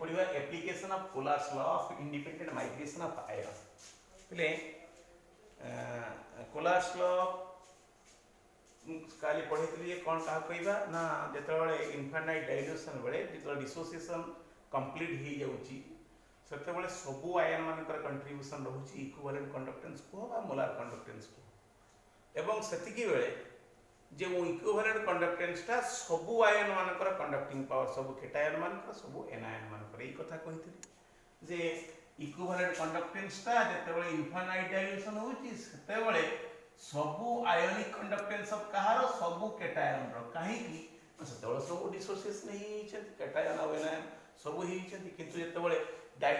पड़िबा application of Kohlrausch's law of independent migration of आयरन बोले Kohlrausch's law काली पढ़ी कौन क्या कहवा ना जिते इनफाइनाइट डाइल्यूशन बेले जो डिसोसिएशन कंप्लीट हो जाऊँगी से सबू आयन मान कंट्रीब्यूशन रोचे इक्विवेलेंट कंडक्टेंस को मोलार कंडक्टेंस को एवं सेतिकी बेले जो इक्विवेलेंट कंडक्टेंसटा सबू आयन मान कंडक्टिंग पावर सब केटायन मान सब एनायन मान यही कथा कही जे इक्विवेलेंट कंडक्टेंसटा जिते इनफाइनाइट डाइल्यूशन होती से सबू आयोनिक कंडक्टेंस ऑफ कहार सबू केटायन रो काहे की सेतेबेले सब डिसोसिएशन ही केटायन और एनायन सब ही किंतु जेतेबेले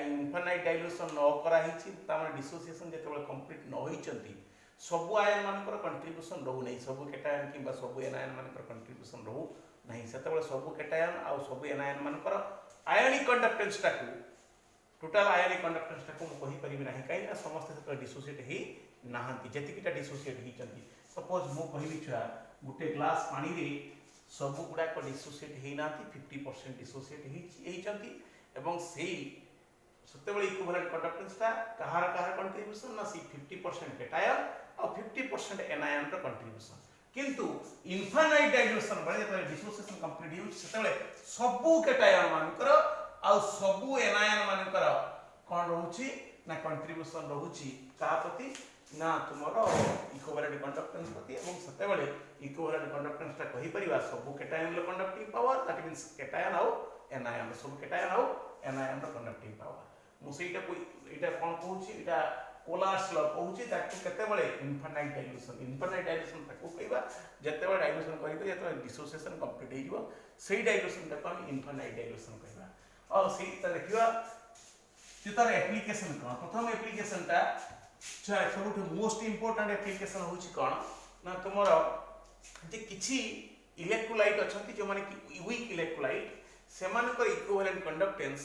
इनफाइनाइट डाइल्यूशन न करा हिची तामे डिसोसिएशन जेतेबेले कंप्लीट न होइचंती सबू आयन मानकर कंट्रीब्यूशन रहू नहीं सबू केटायन किंबा सबू एनायन मानकर कंट्रीब्यूशन रहू नहीं सेतेबेले सबू केटायन और सबू एनायन मानकर आयोनिक कंडक्टेंस टाकू टोटल आयोनिक कंडक्टेंस टाकू म कहि परिबि नाही काई समस्त सेतेबेले डिसोसिएट ही नाहंती जतिकिटा डिसोसिएट होइचंती सपोज मु कहबी छुआ गुटे ग्लास पानी रे सबु गुडाक डिसोसिएट हेई नाती 50% डिसोसिएट हेइचंती एवं सेई सेतेबेले इक्विवेलेंट कंडक्टेंसटा कहार कहार कंट्रीब्यूशन ना सी 50% केटायन और 50% एनायन रो कंट्रीब्यूशन किंतु इनफाइनाइट डाइल्यूशन बेले जेतबेले डिसोसिएशन कंप्लीट होउछ सेतेबेले सबु केटायन मानकर और सबु एनायन मानकर कोन रहउची ना कंट्रीब्यूशन रहउची का प्रति ना तुमरो इक्विवेलेंट कंडक्टेंस प्रति एवं सेतेबेले इक्विवेलेंट कंडक्टेंसटा कहि परिबा सबु केटायन रो conducting power that means cation और एनायन सब केटायन और एनायन रो कंडक्टिंग पावर मु सेटा कोइ एटा कोन कहूची एटा कोलार्स लॉ कहूची दैट केतेबेले इनफाइनाइट डाइल्यूशन ताको कहबा जेतेबेले डाइल्यूशन करिबे जेतेबेले डिसोसिएशन कंप्लीट हे जिवो सेही डाइल्यूशन ताको हम इनफाइनाइट डाइल्यूशन कहबा और सेही त देखिबा जे तार एप्लीकेशन कोन प्रथम एप्लीकेशनटा सब मोस्ट इंपोर्टेंट एप्लीकेशन होची कोन ना तुमरो जे किछि इलेक्ट्रोलाइट अछंती जो माने कि वीक इलेक्ट्रोलाइट से मानकर इक्विवेलेंट कंडक्टेंस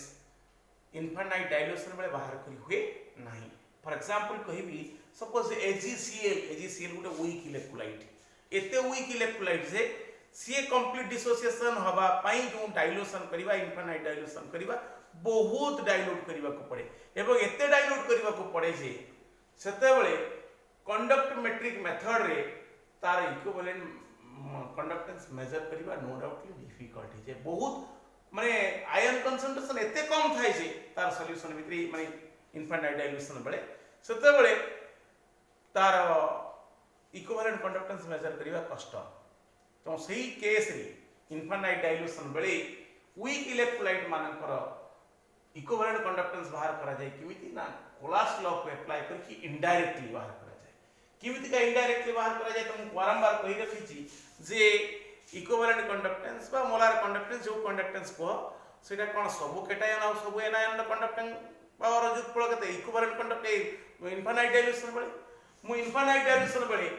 इनफाइनाइट डाइल्यूशन बेले बाहर करी हुए नाही for example कहिबी suppose AgCl Gute weak electrolyte एते वीक इलेक्ट्रोलाइट जे सी कंप्लीट डिसोसिएशन हवा पई जो डाइल्यूशन करबा इनफाइनाइट डाइल्यूशन करबा बहुत डाइल्यूट करबा को पड़े एवं एते डाइल्यूट करबा को पड़े जे सेतेबेले कंडक्ट मेट्रिक मेथड रे तार इक्विवेलेंट कंडक्टेंस मेजर करबा नो डाउटली डिफिकल्ट जे बहुत माने आयन कंसंट्रेशन एते कम थाई जे तार सॉल्यूशन भितरी माने इनफाइनाइट डाइल्यूशन बेले सेतेबेले तार इक्विवेलेंट कंडक्टेंस मेजर करबा कष्ट तो सही केस रे इनफाइनाइट डाइल्यूशन बेले वीक इलेक्ट्रोलाइट मानकर इक्विवेलेंट कंडक्टेंस बाहर करा जाय किमिति ना कोलार्स लॉ को अप्लाई करके इनडायरेक्टली बाहर करा जाय किमिति का इनडायरेक्टली बाहर करा जाय तो हम बारंबार कहि रखिछि जे इक्विवेलेंट कंडक्टेंस बा मोलार कंडक्टेंस जो कंडक्टेंस को सेटा कोन सब केटायन और सब एनायन रो कंडक्टिंग पावर युगफल केते इक्विवेलेंट कंडक्ट इनफाइनाइट डाइल्यूशन बेले मु इनफाइनाइट डाइल्यूशन बेले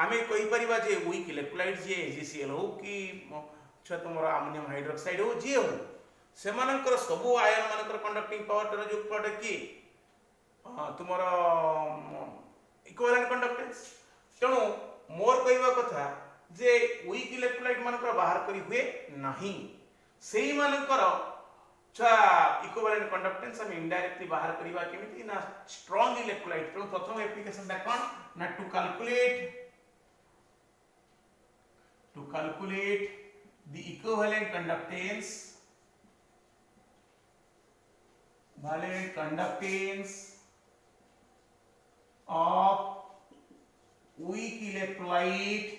आमे कहि परिबा जे वीक इलेक्ट्रोलाइट जे AgCl हो कि छ तुमरो अमोनियम हाइड्रोक्साइड हो जे हो से मानकर सब आयन मानकर कंडक्टिंग पावर टर युगफल कि तुमरो इक्विवेलेंट कंडक्टेंस तेणु मोर कहवा कथा जे वीक इलेक्ट्रोलाइट मानकर बाहर करी हुए नहीं सेही मानकर इक्विवेलेंट कंडक्टेंस हम इनडायरेक्टली बाहर करिबा केमिति ना स्ट्रांग इलेक्ट्रोलाइट तेणु प्रथम एप्लीकेशन दा कोन ना to calculate the equivalent conductance of weak electrolyte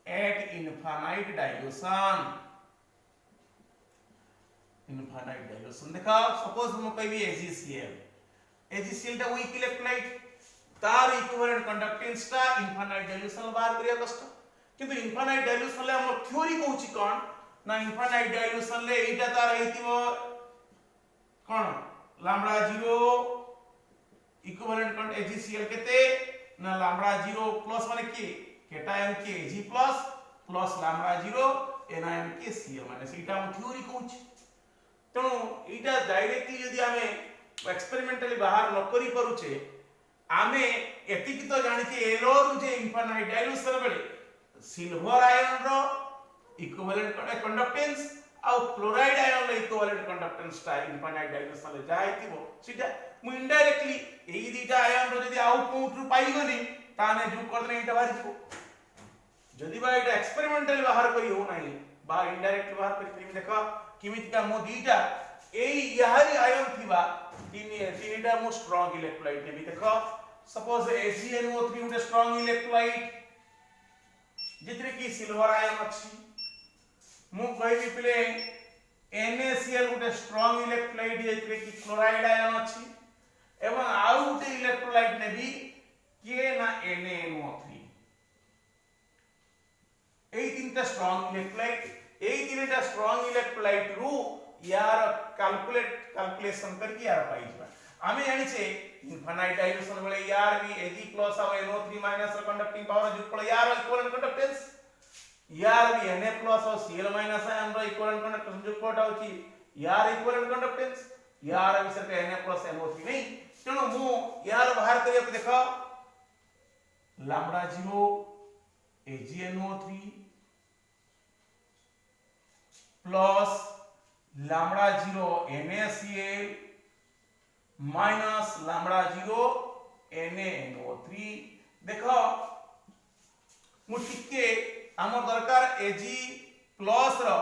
at infinite dilution देखा सपोज हम कहबी AgCl टा weak electrolyte तार इक्विवेलेंट कंडक्टेंस ता इनफाइनाइट डाइल्यूशन बाहर करिया कष्ट किंतु इनफाइनाइट डाइल्यूशन ले हम थ्योरी कहूची कोन ना इनफाइनाइट डाइल्यूशन ले एटा तार हेतिबो कोन लैम्बडा 0 इक्विवेलेंट AgCl केते ना लैम्बडा 0 प्लस माने की केटायन के Ag प्लस लैम्बडा 0 एनायन के Cl माने सीटा हम थ्योरी कहूची तेणु एटा डायरेक्टली यदि हमें एक्सपेरिमेंटली बाहर न करी परुचे आमे एतिक तो जानि जे एलोर जे इनफाइनाइट डाइल्यूशन बेले सिल्वर आयन रो इक्विवेलेंट कंडक्टेंस आउ क्लोराइड आयन रो इक्विवेलेंट कंडक्टेंस टा इनफाइनाइट डाइल्यूशन ले जाइतिबो सीधा मु इनडायरेक्टली एई दीटा आयन रो जदी आउ कोउट रु पाई गली ताने जो कर दे इटा बाहर जिवो जदी बा इटा एक्सपेरिमेंटल बाहर करी हो नाही बा इनडायरेक्ट बाहर करी देखो किमित का मो दीटा एई याहरी आयन थिबा तीनटा मो स्ट्रांग इलेक्ट्रोलाइट ने भी देखो सपोज AgNO3 उटे स्ट्रांग इलेक्ट्रोलाइट जितरे की सिल्वर आयन अछि मु कहबी प्ले NaCl उटे स्ट्रांग इलेक्ट्रोलाइट जितरे की क्लोराइड आयन अछि एवं आउ उटे इलेक्ट्रोलाइट ने भी के ना NaNO3 এই তিনটা স্ট্রং ইলেক্ট্রোলাইট এই তিনটা স্ট্রং ইলেক্ট্রোলাইট রু यार कैलकुलेशन करके यार पाई जबा आमे जानि छे इनफाइनाइट डाइल्यूशन बेले यार भी Ag+ और NO3- कंडक्टिंग पावर जुपळ यार इक्विवेलेंट कंडक्टेंस यार भी Na+ और Cl- आयन रो इक्विवेलेंट कंडक्टेंस जुपळ होची यार इक्विवेलेंट कंडक्टेंस यार भी सके Na+ NO3 नहीं तेणु मु यार बाहर करिया देखो λ0 AgNO3 plus λ0 NaCl minus λ0 NaNO3 देखो मु टिके हमर दरकार Ag+ रो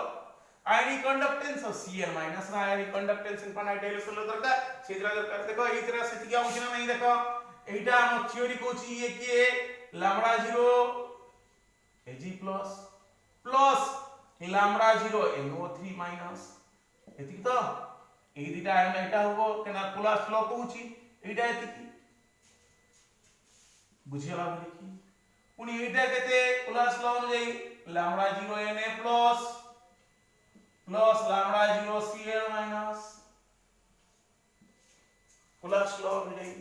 आयनिक कंडक्टेंस और Cl- रो आयनिक कंडक्टेंस इनफाइनाइट डाइल्यूशन रो दरकार सेजरा दरकार देखो एई तरह से टिका होची ना नहीं देखो एटा हम थ्योरी कोची ये के λ0 Ag+ प्लस λ0 NO3- एति तो ए दिटा आयन एटा होबो केना कुलास लॉ कहूची एटा एति की बुझियला बोली की पुनी एटा केते कुलास लॉ अनुଯାয়ী λ0 Na plus λ0 Cl- Kohlrausch law अनुଯାয়ী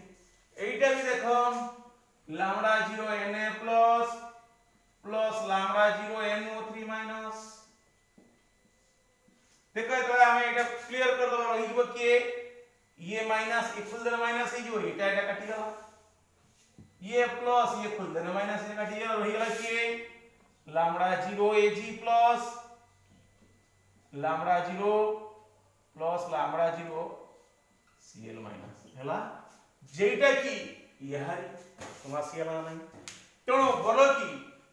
एटा भी देखो λ0 Na प्लस λ0 NO3- देखो तो हमें एटा क्लियर कर दो रही जब के ये माइनस ए फुल देना माइनस ए जो एटा एटा काटी गला ये प्लस ये फुल देना माइनस ए काटी गला रही गला के λ0 Ag प्लस λ0 प्लस λ0 Cl- हैला जेटा की यहारी समस्या नाही तेणु बोलो कि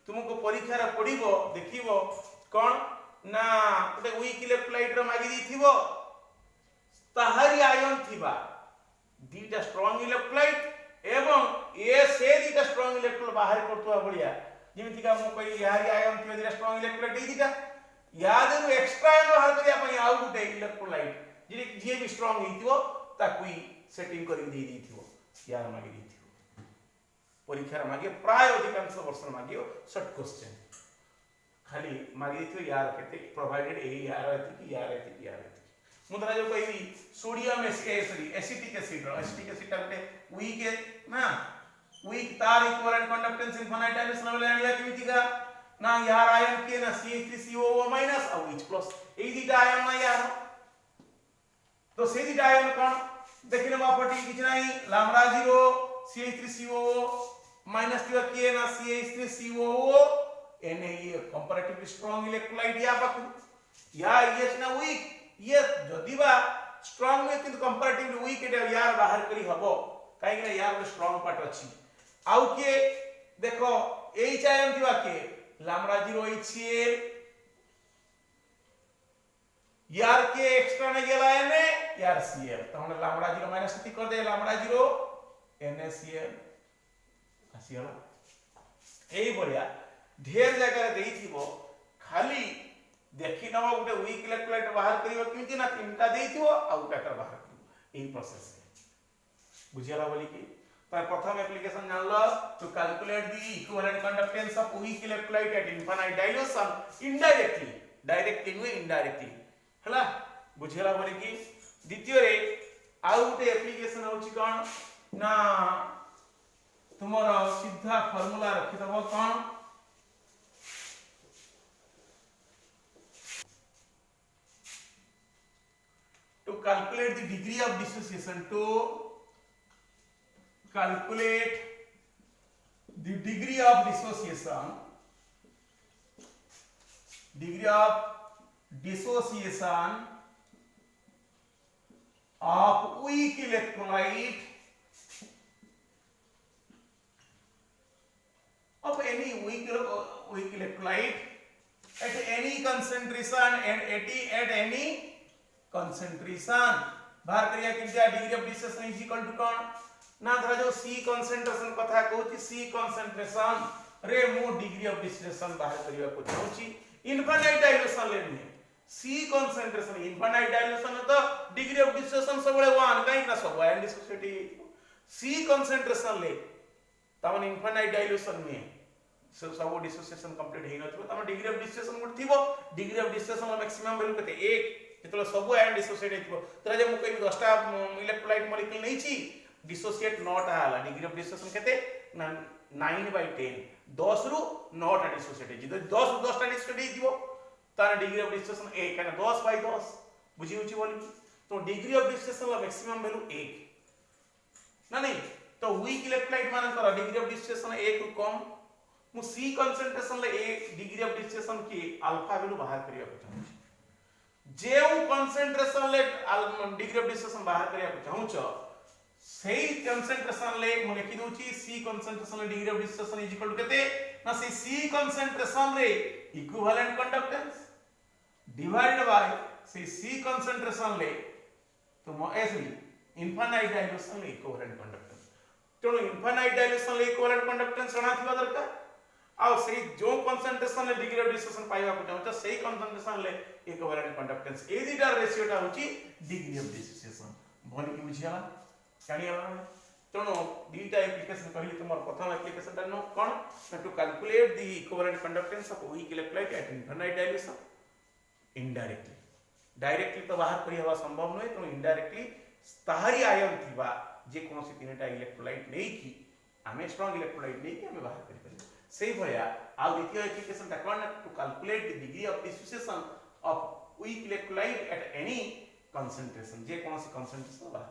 तुमको परीक्षा रे पढिबो देखिबो कोन ना गोटे वीक इलेक्ट्रोलाइट रो मागी दिथिबो ताहारी आयन थिबा दीटा स्ट्रांग इलेक्ट्रोलाइट एवं ए से दीटा स्ट्रांग इलेक्ट्रोल बाहर करतवा बढिया जेमिति का मु कहि यारी आयन थिबा दीटा स्ट्रांग इलेक्ट्रोलाइट दीटा याद रो एक्स्ट्रा आयन बाहर करिया पई आउ गोटे इलेक्ट्रोलाइट जे भी स्ट्रांग हिथिबो ताकुई सेटिंग करि दे दिथिबो यार मागी दिथिबो परीक्षा रे मागी प्राय अधिकांश वर्ष मागियो शॉर्ट क्वेश्चन खाली मागी थी यार केते प्रोवाइडेड ए यार एति की यार एति मुद्रा जो कहबी सोडियम एसिटिक एसिड रे वीक ना वीक तार equivalent conductance infinite dilution level आनिया केमिति का ना यार आयन के ना CH3COO- और H+ ए दीटा आयन ना यार तो से दीटा आयन कोन देखिने बापटी किछ नाही λ0 CH3COO- तिवा के ना CH3COO Na ये कंपैरेटिवली स्ट्रांग इलेक्ट्रोलाइट या पाकु या ये ना वीक ये जदिबा स्ट्रांग में किंतु कंपैरेटिवली वीक एटा यार बाहर करी हबो काहे कि यार स्ट्रांग पार्ट अछि आउ के देखो H आयन दिवा के λ0 HCl यार के एक्स्ट्रा ने गेला ने यार Cl तो हम λ0 माइनस स्थिति कर दे λ0 NaCl आसीला एई बढिया ढेर जगह देइथिबो खाली देखि नबो गुटे वीक इलेक्ट्रोलाइट बाहर करियो किंति ना तीनटा देइथिबो आ उटाटा बाहर करियो एई प्रोसेस बुझियला बोली कि पर प्रथम एप्लीकेशन जानलो to calculate the equivalent conductance of weak electrolyte at infinite dilution indirectly directly नु इनडायरेक्टली हला बुझियला बोली कि द्वितीय रे आ गुटे एप्लीकेशन होची कोन ना तुमरो सीधा फार्मूला रखि दबो कोन to calculate the degree of dissociation calculate the degree of dissociation degree of dissociation of weak electrolyte of any weak electrolyte at any concentration and at any concentration बाहर करिया कि degree of dissociation is equal to कौन ना धरा जो सी concentration कथा कहूची सी concentration रे मु डिग्री ऑफ डिसोसिएशन बाहर करिया को चाहूची इनफाइनाइट डाइल्यूशन लेनी सी कंसंट्रेशन इनफाइनाइट डाइल्यूशन तो डिग्री ऑफ डिसोसिएशन सब बड़े 1 काई ना सब आयन डिसोसिएट सी कंसंट्रेशन ले तमन इनफाइनाइट डाइल्यूशन में सब डिसोसिएशन कंप्लीट हे नथबो तम डिग्री ऑफ डिसोसिएशन गुड थिबो degree of dissociation maximum value कते 1 जेतले सब आयन डिसोसिएट हेतबो तरा जे मु कहि 10 टा इलेक्ट्रोलाइट मॉलिक्यूल नै छी डिसोसिएट नॉट आला डिग्री ऑफ डिसोसिएशन केते 9/10 10 रु नॉट डिसोसिएट जे 10 रु 10 टा डिसोसिएट हेजिवो तार डिग्री ऑफ डिसोसिएशन 1 काना 10/10 बुझी होची बोली तो डिग्री ऑफ डिसोसिएशन ला मैक्सिमम वैल्यू 1 ना नहीं तो वीक इलेक्ट्रोलाइट मानकर डिग्री ऑफ डिसोसिएशन 1 रु कम मु सी कंसंट्रेशन ले 1 डिग्री ऑफ डिसोसिएशन की अल्फा वैल्यू बाहर करिया को चाहू जेउ कंसंट्रेशन ले डिग्री ऑफ डिसोसिएशन बाहर करिया को चाहू सेही कंसंट्रेशन ले मु लिखि दोची सी कंसंट्रेशन ले degree of dissociation is equal to केते ना से सी कंसंट्रेशन रे इक्विवेलेंट कंडक्टेंस डिवाइडेड बाय से सी कंसंट्रेशन ले तो मो एसली इनफाइनाइट डाइल्यूशन ले इक्विवेलेंट कंडक्टेंस तेणु इनफाइनाइट डाइल्यूशन ले इक्विवेलेंट कंडक्टेंस जଣା थिबा दरकार आ से जो कंसंट्रेशन ले डिग्री ऑफ डिसोसिएशन पाइबा को चाहू सेही कंसंट्रेशन ले इक्विवेलेंट कंडक्टेंस ए दिटा रेशियोटा होची डिग्री ऑफ डिसोसिएशन भली कि बुझियाला जानियाला तेणु दीटा एप्लीकेशन कहली तुमर प्रथम एप्लीकेशन ता नो कोन to calculate the equivalent conductance of weak electrolyte at infinite dilution indirectly directly तो बाहर करी हवा संभव नय तो इनडायरेक्टली ताहारी आयन थिबा जे कोनोसी तीनटा इलेक्ट्रोलाइट नै की आमे स्ट्रांग इलेक्ट्रोलाइट नै की आमे बाहर करि परिबे सेही भया आ द्वितीय एप्लीकेशन ता कोन to calculate the degree of dissociation of weak electrolyte at any concentration जे कोनोसी कंसंट्रेशन बाहर